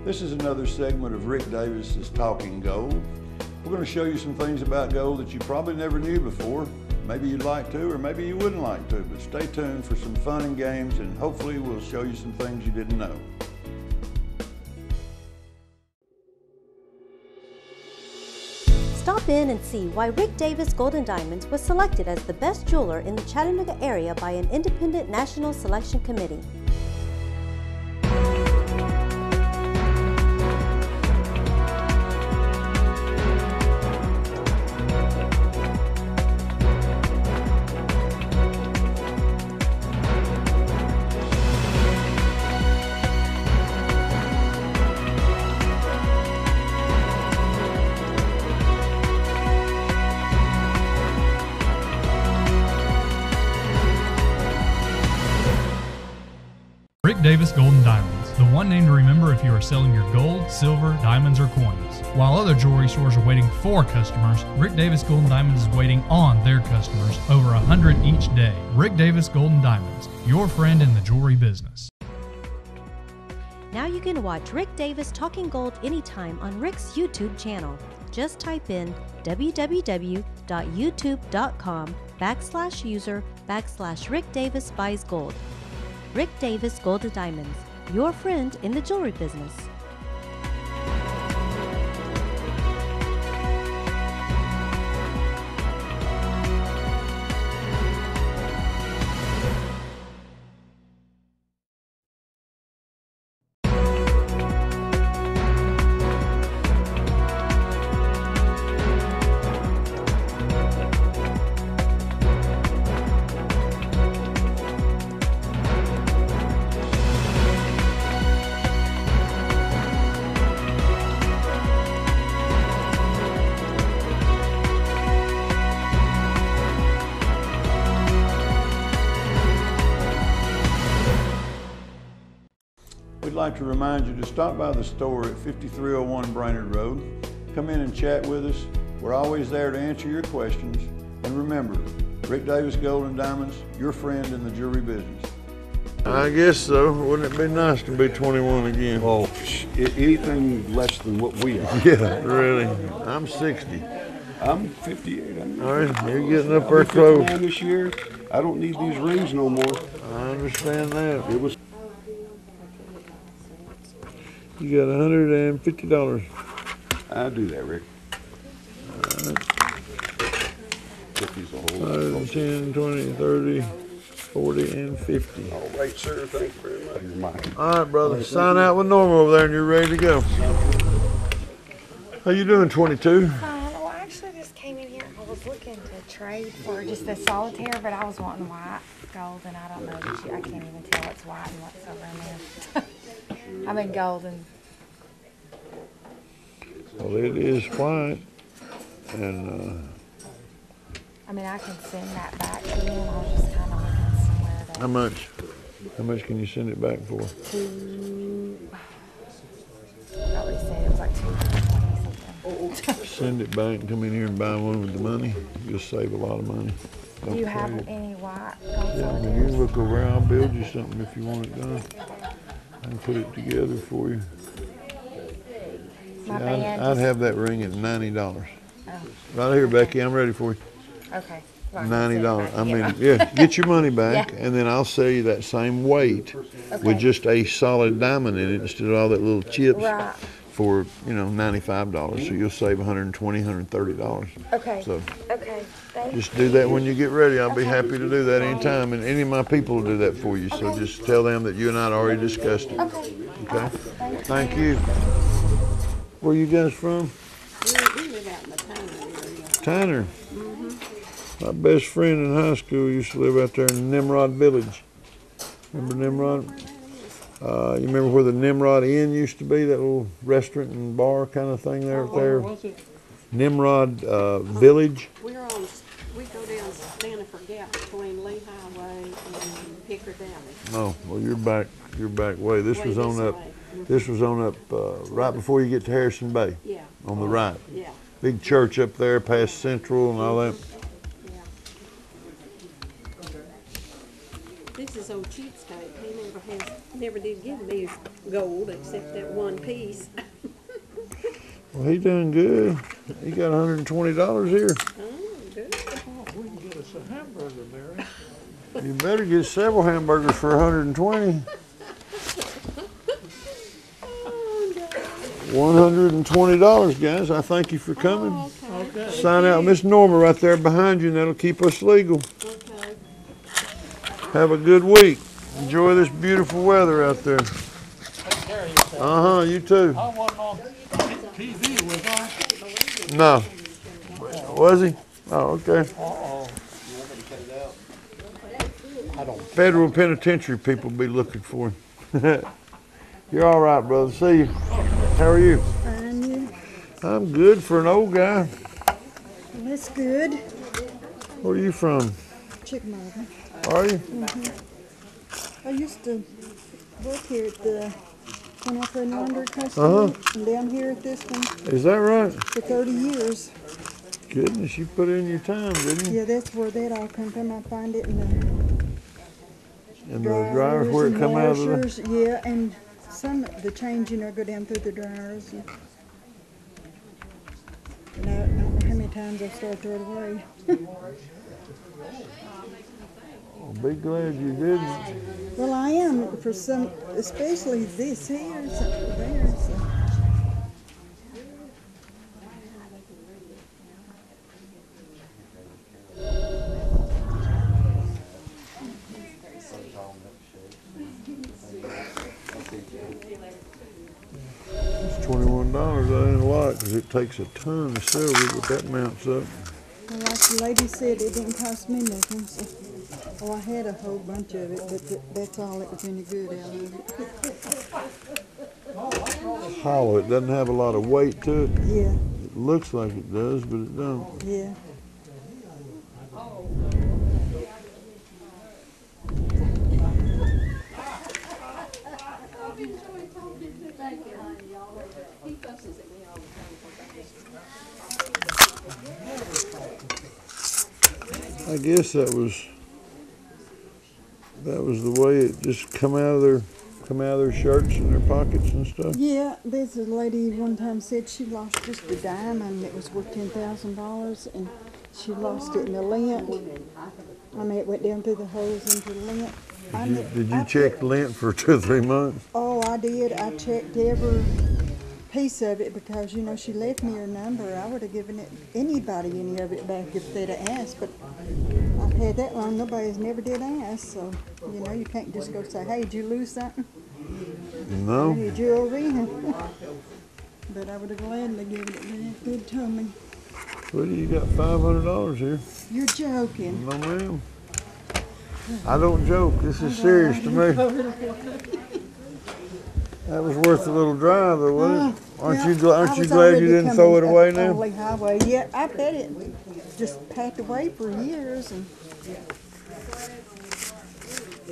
This is another segment of Rick Davis's Talking Gold. We're going to show you some things about gold that you probably never knew before. Maybe you'd like to, or maybe you wouldn't like to, but stay tuned for some fun and games, and hopefully we'll show you some things you didn't know. Stop in and see why Rick Davis Gold and Diamonds was selected as the best jeweler in the Chattanooga area by an independent national selection committee. Rick Davis Gold and Diamonds, the one name to remember if you are selling your gold, silver, diamonds, or coins. While other jewelry stores are waiting for customers, Rick Davis Gold and Diamonds is waiting on their customers, over 100 each day. Rick Davis Gold and Diamonds, your friend in the jewelry business. Now you can watch Rick Davis Talking Gold anytime on Rick's YouTube channel. Just type in www.youtube.com/user/Rick Davis Buys Gold. Rick Davis Gold and Diamonds, your friend in the jewelry business. We'd like to remind you to stop by the store at 5301 Brainerd Road. Come in and chat with us. We're always there to answer your questions. And remember, Rick Davis Gold and Diamonds, your friend in the jewelry business. I guess so. Wouldn't it be nice to be 21 again? Oh, anything less than what we are. Yeah, really. I'm 60. I'm 58. All right, you're getting up there close. This year, I don't need these rings no more. I understand that. It was. You got $150. I do that, Rick. All right. 50's a whole 110, 20, 30, 40, and 50. All right, sir. Thank you very much. You're mine. All right, brother. Sign out with Norma over there, and you're ready to go. How you doing, 22? Well, I actually just came in here. I was looking to trade for just a solitaire, but I was wanting white gold, and I don't know that I can't even tell what's white and what's over in there. I mean gold and. Well, it is white, and I mean, I can send that back to you. I was just kind of looking somewhere that. how much? How much can you send it back for? I already said it was like $220 something. Send it back and come in here and buy one with the money. You'll save a lot of money. Do you have trade it. any white gold Yeah, I mean, you solitaires? can look over there. I'll build you something if you want it done. I can put it together for you. My Yeah, band I'd just- have that ring at $90. Oh, Right here, Becky. I'm ready for you. okay. Well, I can send it $90. back I to you. mean, yeah, get your money back, Yeah. and then I'll sell you that same weight Okay. with just a solid diamond in it instead of all that little chips Right. for, $95. So you'll save $120, $130. Okay. So Okay. Thank just do that when you get ready. I'll be happy to do that anytime, and any of my people will do that for you. So just tell them that you and I had already discussed it. Okay. Okay? Thank you. Where you guys from? We live out in the Tanner area. Tanner. My best friend in high school used to live out there in Nimrod Village. Remember Nimrod? You remember where the Nimrod Inn used to be? That little restaurant and bar kind of thing there. Was it? Nimrod Village. We go down Stanford Gap between Lee Highway and Picker Valley. Oh, well, you're back way. This Way was on this up. way. This was on up right before you get to Harrison Bay. Yeah. On the right. Yeah. Big church up there past Central and all that. Yeah. This is old Cheapskate. He never never did give me gold except that one piece. Well, he doing good. He got $120 here. Oh, good. We can get us a hamburger, Mary. You better get several hamburgers for 120. $120, guys. I thank you for coming. Okay. Sign out Miss Norma right there behind you, and that'll keep us legal. Okay. Have a good week. Enjoy this beautiful weather out there. Take care of yourself. You too. I wasn't on TV, was I? No. Was he? Oh, okay. Uh-oh. I don't. Federal penitentiary people be looking for him. You're all right, brother. See you. How are you? And you? I'm good for an old guy. That's good. Where are you from? Chickamauga. Are you? I used to work here at the Pineapple and Laundry Company, and down here at this one Is that right? for 30 years. Goodness, you put in your time, didn't you? Yeah, that's where that all come from. I find it in And the the dryers where it and come out of the... washers. Yeah, and some of the change, go down through the dryers. And I don't know how many times I've started to throw it away. I'll be glad you didn't. Well, I am for some, especially this here and something there. So. It's $21. That ain't a lot because it takes a ton of silver, but that mounts up. Well, like the lady said, it didn't cost me nothing. So, I had a whole bunch of it, but that's all that was any good out of it. Hollow. It doesn't have a lot of weight to it. Yeah, It looks like it does, but it don't. yeah. I guess that was the way it just come out of their shirts and their pockets and stuff. Yeah, there's a lady one time said she lost just a diamond that was worth $10,000, and she lost it in the lint. I mean, it went down through the holes into the lint. Did you check lint for 2 or 3 months? Oh, I did. I checked every piece of it because, she left me her number. I would have given anybody any of it back if they'd have asked, but I've had that long. Nobody's never did ask, so, you can't just go say, hey, did you lose something? No. Your jewelry? But I would have gladly given it back. They'd told me. Well, you got $500 here. You're joking. No, ma'am. I don't joke. This is serious to me. That was worth a little drive, though, wasn't it? Aren't you glad you didn't throw it away now? Lee Highway. Yeah, I bet it just packed away for years. And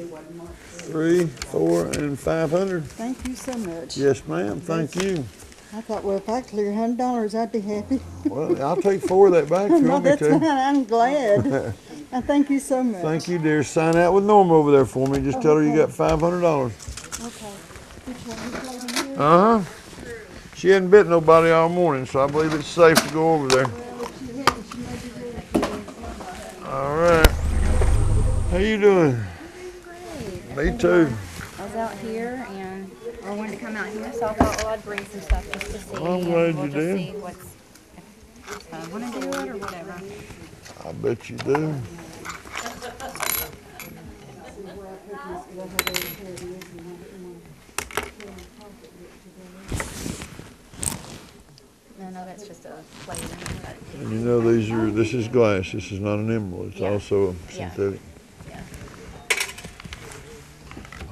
3, 4, and 500. thank you so much. Yes, ma'am. Thank you. I thought, well, if I clear $100, I'd be happy. Well, I'll take 4 of that back if you No, want me that's fine. to. I'm glad. I thank you so much. Thank you, dear. Sign out with Norma over there for me. Just tell her you got $500. Okay. Which one? This lady here? Uh-huh. She hadn't bit nobody all morning, so I believe it's safe to go over there. Well, if she hadn't, she may be ready for it. All right. How you doing? Great. Me too. I was out here and I wanted to come out here, so I thought, well, I'd bring some stuff just to see. Well, I'm and glad we'll you just did. See what's, if I want to do it or whatever. I bet you do. I know that's just a plate. And you know this is glass. This is not an emerald. It's Yeah. also a Yeah. synthetic. Yeah.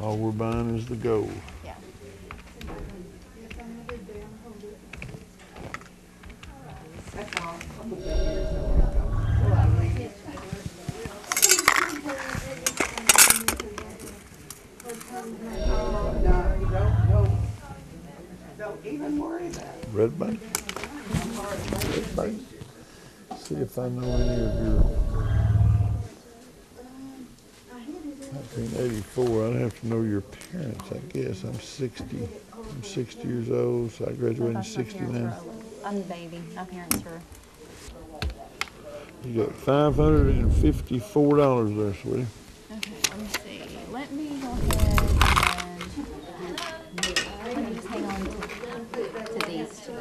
All we're buying is the gold. Yeah. Don't even worry about it. Red bite. Red bite. See if I know any of your. 1984. I'd have to know your parents, I guess. I'm 60. I'm 60 years old, so I graduated in 69. I'm the baby. My parents were. You got $554 there, sweetie. Okay, let me see. Let me go ahead and let me just hang on to these two.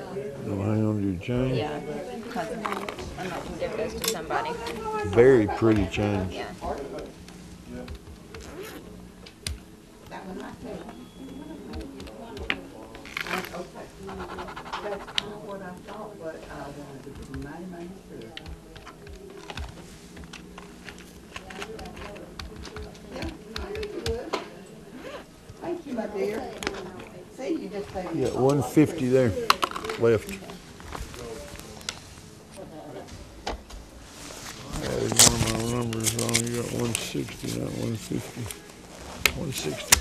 You'll hang on to your chain? Yeah, because I'm not going to give those to somebody. Very pretty chains. Yeah. Thank you, my dear. See, you just paid You got 150 there left. Added one of my numbers wrong. You got 160, not 150. 160.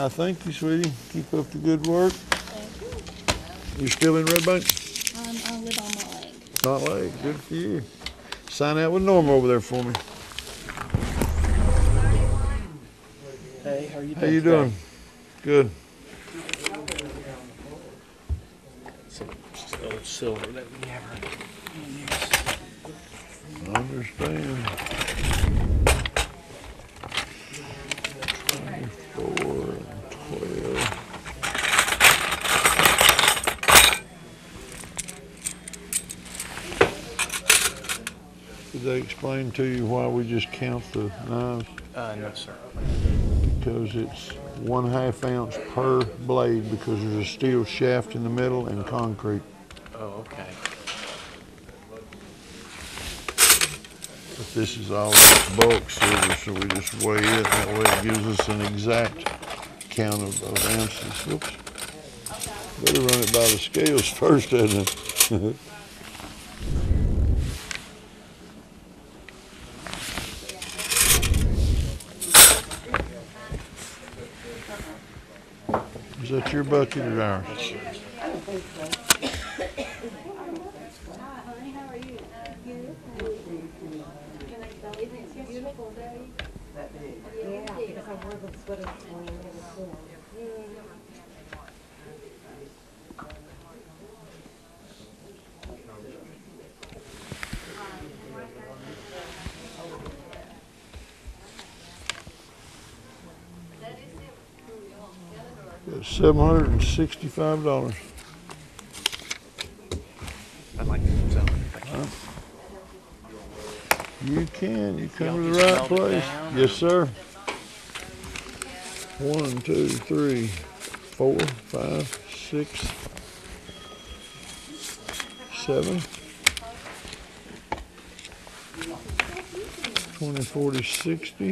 Thank you, sweetie. Keep up the good work. Thank you. You still in Red Bank? I live on my leg. Not late. Good for you. Sign out with Norma over there for me. Hey, how are you doing? How you doing? Good. Some old silver that we never use. I understand. 24 and 12. Did they explain to you why we just count the knives? No, sir. Because it's 1/2 ounce per blade because there's a steel shaft in the middle and concrete. Oh, okay. But this is all bulk silver, so we just weigh it. That way it gives us an exact count of ounces. Whoops. Better run it by the scales first, doesn't it? Is that your bucket or ours? $765. I'd like to sell it. You can. You come to the right place. Yes, sir. 1, 2, 3, 4, 5, 6, 7. 20, 40, 60,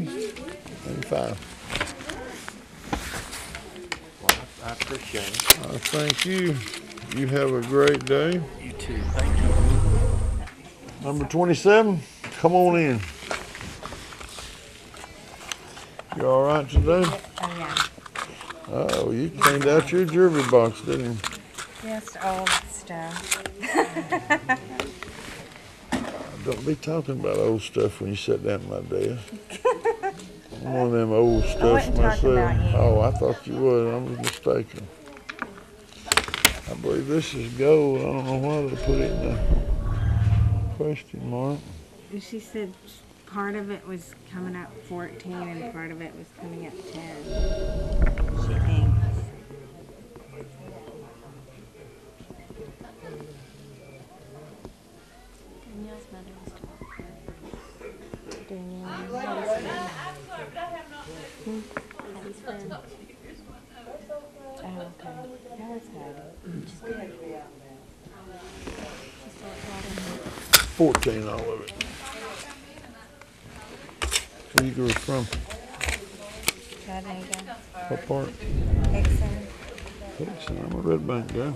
and 5. I appreciate it. Thank you. You have a great day. You too. Thank you. Number 27, come on in. You all right today? Oh, yeah. Oh, you cleaned out your jewelry box, didn't you? Just old stuff. Don't be talking about old stuff when you sit down at my desk. I'm one of them old stuff myself. Oh, I thought you would. I was mistaken. I believe this is gold. I don't know why they put it in the question mark. She said part of it was coming up 14 and part of it was coming up 10. She thinks. Danielle's mother was talking. Danielle. Patty's friend. Oh, okay. That was good. She's good. She's still at Walden. 14, all of it. Where you go from? Chattanooga. What part? Hickson. Hickson. I'm a Red Bank guy.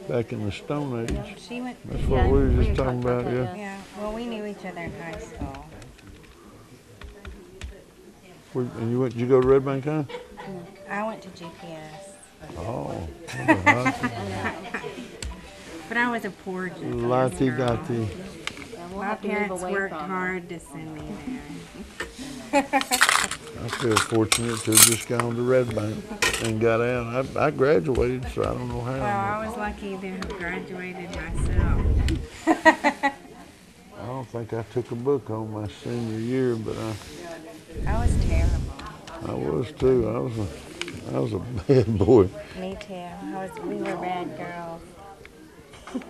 Back in the Stone Age. She went. That's what we were just talking about, yeah. Yeah. Well, we knew each other in high school. And you go to Red Bank High? I went to GPS. Oh. But I was a poor GPS. Lati-dati. Yeah, well, we'll My have to move parents away worked from hard to send me there. I feel fortunate to have just gone to Red Bank and got out. I graduated, so I don't know how. Well, I was lucky to have graduated myself. I don't think I took a book home my senior year, but I was terrible. I was too. I was a bad boy. Me too. We were bad girls.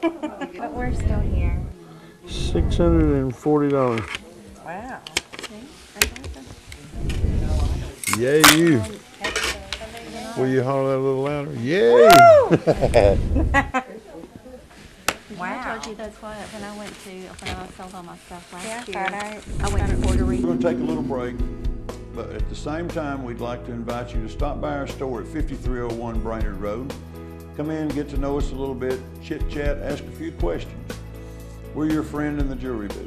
But we're still here. $640. Wow. Yay, you. Will you holler that a little louder? Yay! I told you that's what, when I sold all my stuff last Yeah, year, I I went to Puerto We're Rico. going to take a little break, but at the same time, we'd like to invite you to stop by our store at 5301 Brainerd Road. Come in, get to know us a little bit, chit chat, ask a few questions. We're your friend in the jewelry business.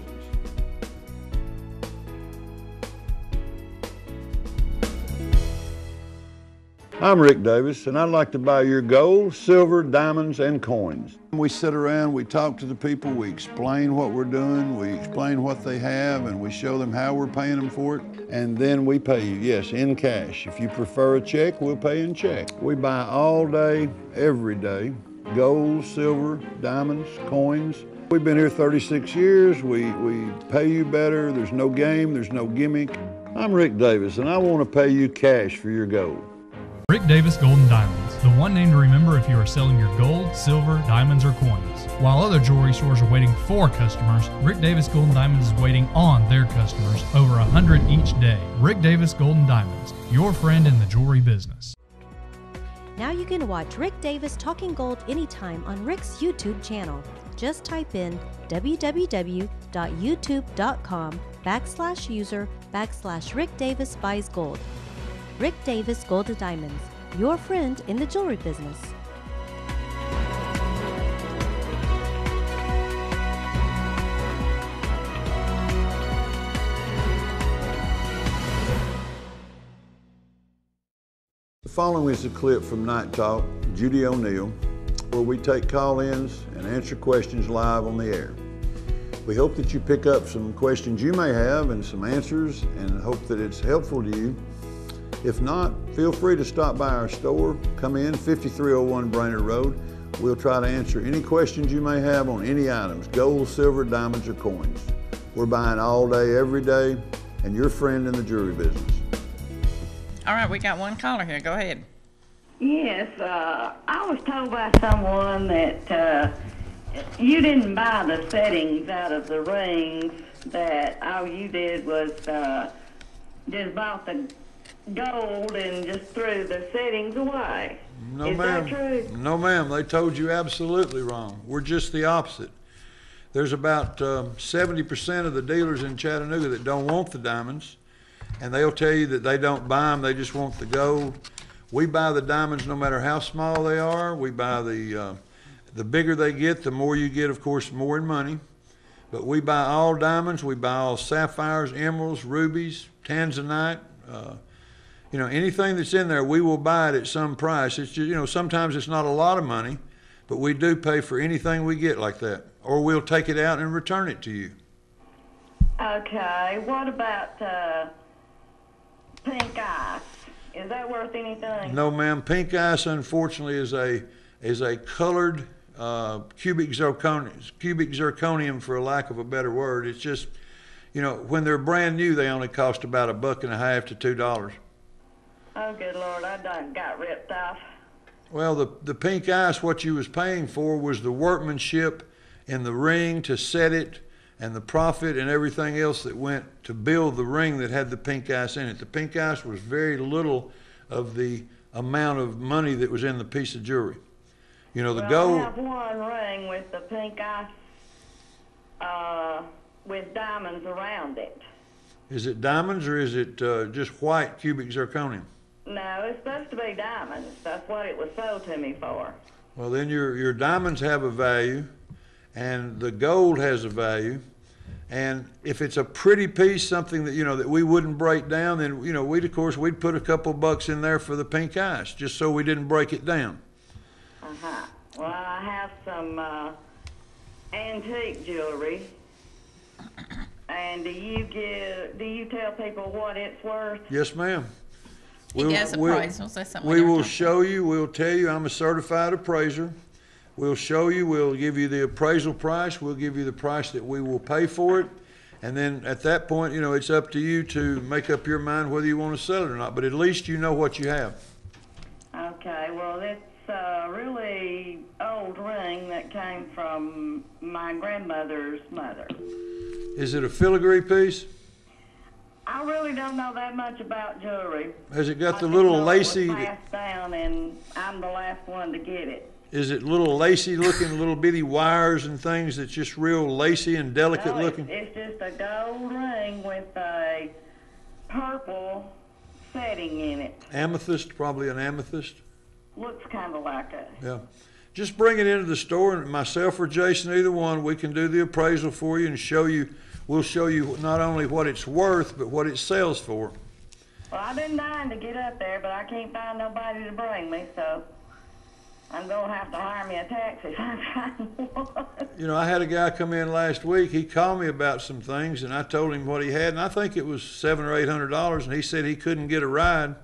I'm Rick Davis, and I'd like to buy your gold, silver, diamonds, and coins. We sit around, we talk to the people, we explain what we're doing, we explain what they have, and we show them how we're paying them for it, and then we pay you, yes, in cash. If you prefer a check, we'll pay in check. We buy all day, every day, gold, silver, diamonds, coins. We've been here 36 years, we pay you better, there's no game, there's no gimmick. I'm Rick Davis, and I want to pay you cash for your gold. Rick Davis Gold and Diamonds, the one name to remember if you are selling your gold, silver, diamonds, or coins. While other jewelry stores are waiting for customers, Rick Davis Gold and Diamonds is waiting on their customers, over 100 each day. Rick Davis Gold and Diamonds, your friend in the jewelry business. Now you can watch Rick Davis Talking Gold anytime on Rick's YouTube channel. Just type in www.youtube.com/user/Rick Davis Buys Gold. Rick Davis Gold and Diamonds, your friend in the jewelry business. The following is a clip from Night Talk, Judy O'Neill, where we take call-ins and answer questions live on the air. We hope that you pick up some questions you may have and some answers, and hope that it's helpful to you. If not, feel free to stop by our store. Come in, 5301 Brainerd Road. We'll try to answer any questions you may have on any items, gold, silver, diamonds, or coins. We're buying all day, every day, and your friend in the jewelry business. All right, we got one caller here. Go ahead. Yes, I was told by someone that you didn't buy the settings out of the rings, that all you did was just bought the gold and just threw the settings away. No, Is ma'am. that true? No, ma'am. They told you absolutely wrong. We're just the opposite. There's about 70% of the dealers in Chattanooga that don't want the diamonds, and they'll tell you that they don't buy them, they just want the gold. We buy the diamonds no matter how small they are. We buy the bigger they get, the more you get, of course, more in money. But we buy all diamonds. We buy all sapphires, emeralds, rubies, tanzanite. You know, anything that's in there, we will buy it at some price. It's just, you know, sometimes it's not a lot of money, but we do pay for anything we get like that. Or we'll take it out and return it to you. Okay, what about pink ice? Is that worth anything? No, ma'am. Pink ice, unfortunately, is a colored cubic zirconium, for a lack of a better word. It's just, you know, when they're brand new, they only cost about $1.50 to $2. Oh, good Lord, I done got ripped off. Well, the pink ice, what you was paying for was the workmanship in the ring to set it, and the profit and everything else that went to build the ring that had the pink ice in it. The pink ice was very little of the amount of money that was in the piece of jewelry. You know, the gold. I have one ring with the pink ice with diamonds around it. Is it diamonds or is it just white cubic zirconium? No, it's supposed to be diamonds. That's what it was sold to me for. Well, then your diamonds have a value, and the gold has a value. And if it's a pretty piece, something that, you know, that we wouldn't break down, then, you know, we'd put a couple bucks in there for the pink ice, just so we didn't break it down. Uh-huh. Well, I have some antique jewelry And do you tell people what it's worth? Yes, ma'am. He does appraisals. That's something we will show you. We'll tell you. I'm a certified appraiser. We'll show you. We'll give you the appraisal price. We'll give you the price that we will pay for it. And then at that point, you know, it's up to you to make up your mind whether you want to sell it or not. But at least you know what you have. Okay, well, it's a really old ring that came from my grandmother's mother. Is it a filigree piece? I really don't know that much about jewelry. Has it got the little lacy? It was passed down, and I'm the last one to get it. Is it little lacy looking, little bitty wires and things that's just real lacy and delicate looking? It's just a gold ring with a purple setting in it. Amethyst, probably an amethyst. Looks kind of like it. Yeah. Just bring it into the store, and myself or Jason, either one, we can do the appraisal for you and show you. We'll show you not only what it's worth, but what it sells for. Well, I've been dying to get up there, but I can't find nobody to bring me, so I'm going to have to hire me a taxi if I find one. You know, I had a guy come in last week. He called me about some things, and I told him what he had, and I think it was $700 or $800, and he said he couldn't get a ride.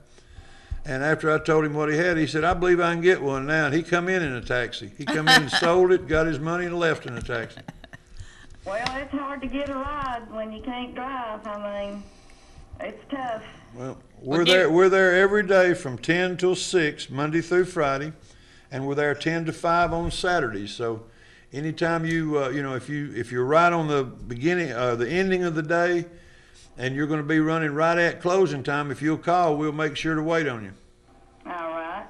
And after I told him what he had, he said, I believe I can get one now. And he come in a taxi. He come in and sold it, got his money, and left in a taxi. Well, it's hard to get a ride when you can't drive. I mean, it's tough. Well, we're there every day from 10 till 6, Monday through Friday, and we're there 10 to 5 on Saturdays. So anytime you, you know, if you're right on the beginning, the ending of the day, and you're going to be running right at closing time, if you'll call, we'll make sure to wait on you. All right.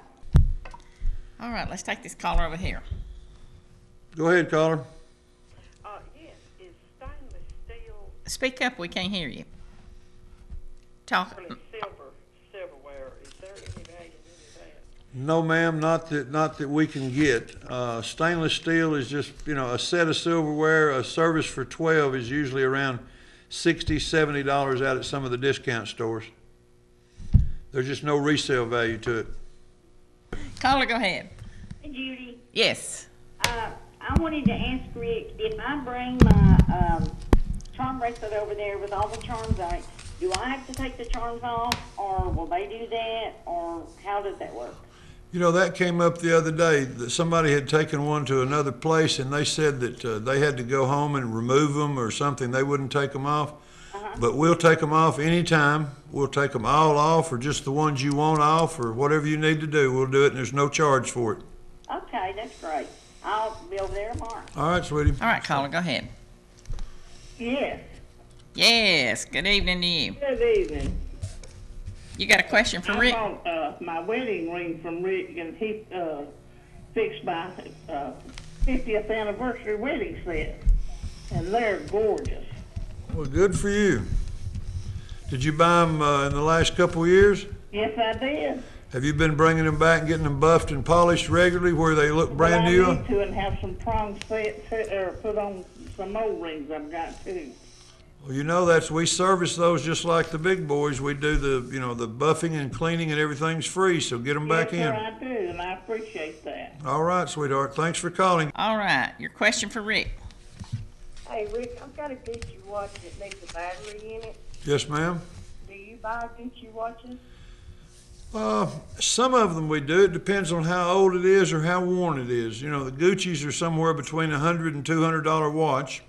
All right, let's take this caller over here. Go ahead, caller. Yes, is stainless steel Speak up, we can't hear you. Talk. silverware, is there any value in that? No, ma'am, not that we can get. Stainless steel is just, you know, a set of silverware. A service for 12 is usually around $60, $70 out at some of the discount stores. There's just no resale value to it. Caller, go ahead. Hey, Judy. Yes. I wanted to ask Rick, if I bring my charm bracelet over there with all the charms on it, do I have to take the charms off, or will they do that, or how does that work? You know, that came up the other day, that somebody had taken one to another place, and they said that they had to go home and remove them or something. They wouldn't take them off. But we'll take them off anytime. We'll take them all off, or just the ones you want off, or whatever you need to do. We'll do it, and there's no charge for it. Okay, that's great. I'll be over there tomorrow. All right, sweetie. All right, caller, go ahead. Yes. Yes, good evening to you. Good evening. You got a question for Rick? I bought my wedding ring from Rick, and he fixed my 50th anniversary wedding set, and they're gorgeous. Well, good for you. Did you buy them in the last couple of years? Yes, I did. Have you been bringing them back and getting them buffed and polished regularly where they look brand new? I need to, and have some prongs set or put on some old rings I've got too. Well, you know, we service those just like the big boys. We do the buffing and cleaning, and everything's free, so get them back in. Yes, sir, I do, and I appreciate that. All right, sweetheart. Thanks for calling. All right, your question for Rick. Hey, Rick, I've got a Gucci watch that needs a battery in it. Yes, ma'am. Do you buy Gucci watches? Some of them we do. It depends on how old it is or how worn it is. You know, the Gucci's are somewhere between $100 and $200 watch.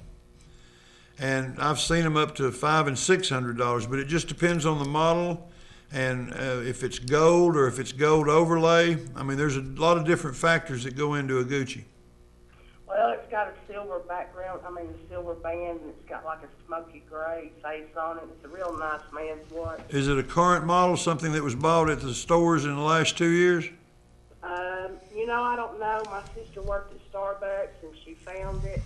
And I've seen them up to $500 and $600, but it just depends on the model and if it's gold or if it's gold overlay. I mean, there's a lot of different factors that go into a Gucci. Well, it's got a silver background, a silver band, and it's got like a smoky gray face on it. It's a real nice man's watch. Is it a current model, something that was bought at the stores in the last 2 years? You know, I don't know. My sister worked at Starbucks, and she found it.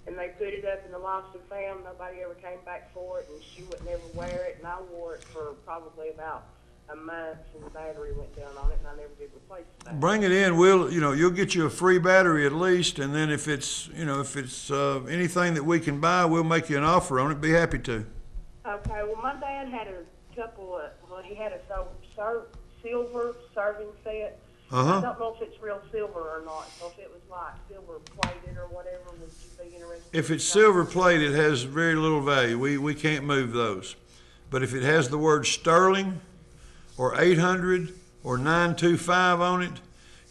And they put it up in the lost and found. Nobody ever came back for it, and she would never wear it. And I wore it for probably about a month, and the battery went down on it, and I never did replace the battery. Bring it in. You'll get you a free battery at least, and then if it's anything that we can buy, we'll make you an offer on it. Be happy to. Okay. Well, my dad had a couple of. Well, he had a silver serving set I don't know if it's real silver or not, so if it was like silver plated or whatever, would you be interested? If it's silver plated, it has very little value. We can't move those. But if it has the word sterling or 800 or 925 on it,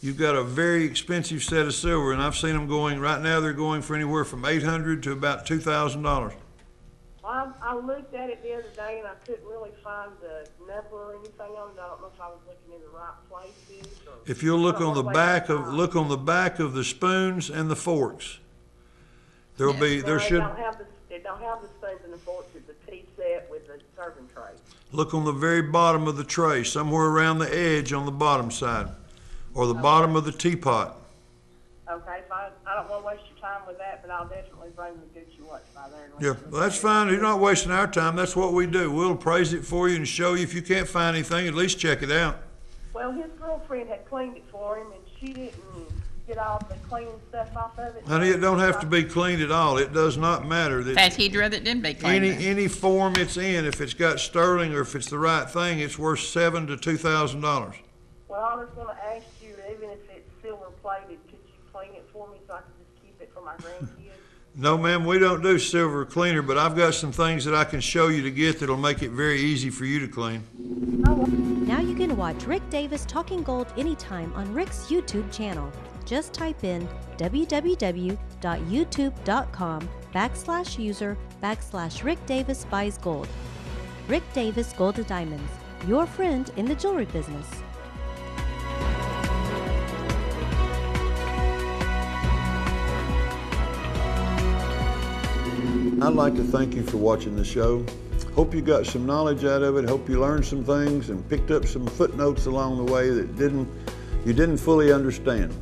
you've got a very expensive set of silver, and I've seen them going, right now they're going for anywhere from $800 to about $2,000. Well, I looked at it the other day and I couldn't really find the number or anything on it. I don't know if I was looking in the right places. Or If you'll look on the back of the spoons and the forks, there'll be, there should. It don't have the spoons and the forks. It's a tea set with a serving tray. Look on the very bottom of the tray, somewhere around the edge on the bottom side, or the bottom of the teapot. Okay, fine. I don't want to waste your time with that, but I'll definitely bring the Gucci watch by there. And Yeah, well, that's fine. You're not wasting our time. That's what we do. We'll appraise it for you and show you. If you can't find anything, at least check it out. Well, his girlfriend had cleaned it for him, and she didn't get all the clean stuff off of it. Honey, it don't have to be cleaned at all. It does not matter. In fact, he'd rather it didn't be cleaned. Any form it's in, if it's got sterling or if it's the right thing, it's worth $7,000 to $2,000. Well, I was going to ask you, even if it's silver plated, could you clean it for me so I could just keep it for my grandkids? No, ma'am, we don't do silver cleaner, but I've got some things that I can show you to get that'll make it very easy for you to clean. Now you can watch Rick Davis Talking Gold anytime on Rick's YouTube channel. Just type in www.youtube.com/user/Rick Davis Buys Gold. Rick Davis Gold and Diamonds, your friend in the jewelry business. I'd like to thank you for watching the show. Hope you got some knowledge out of it. Hope you learned some things and picked up some footnotes along the way that you didn't fully understand.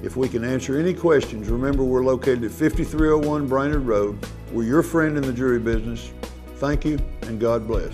If we can answer any questions, remember we're located at 5301 Brainerd Road. We're your friend in the jewelry business. Thank you, and God bless.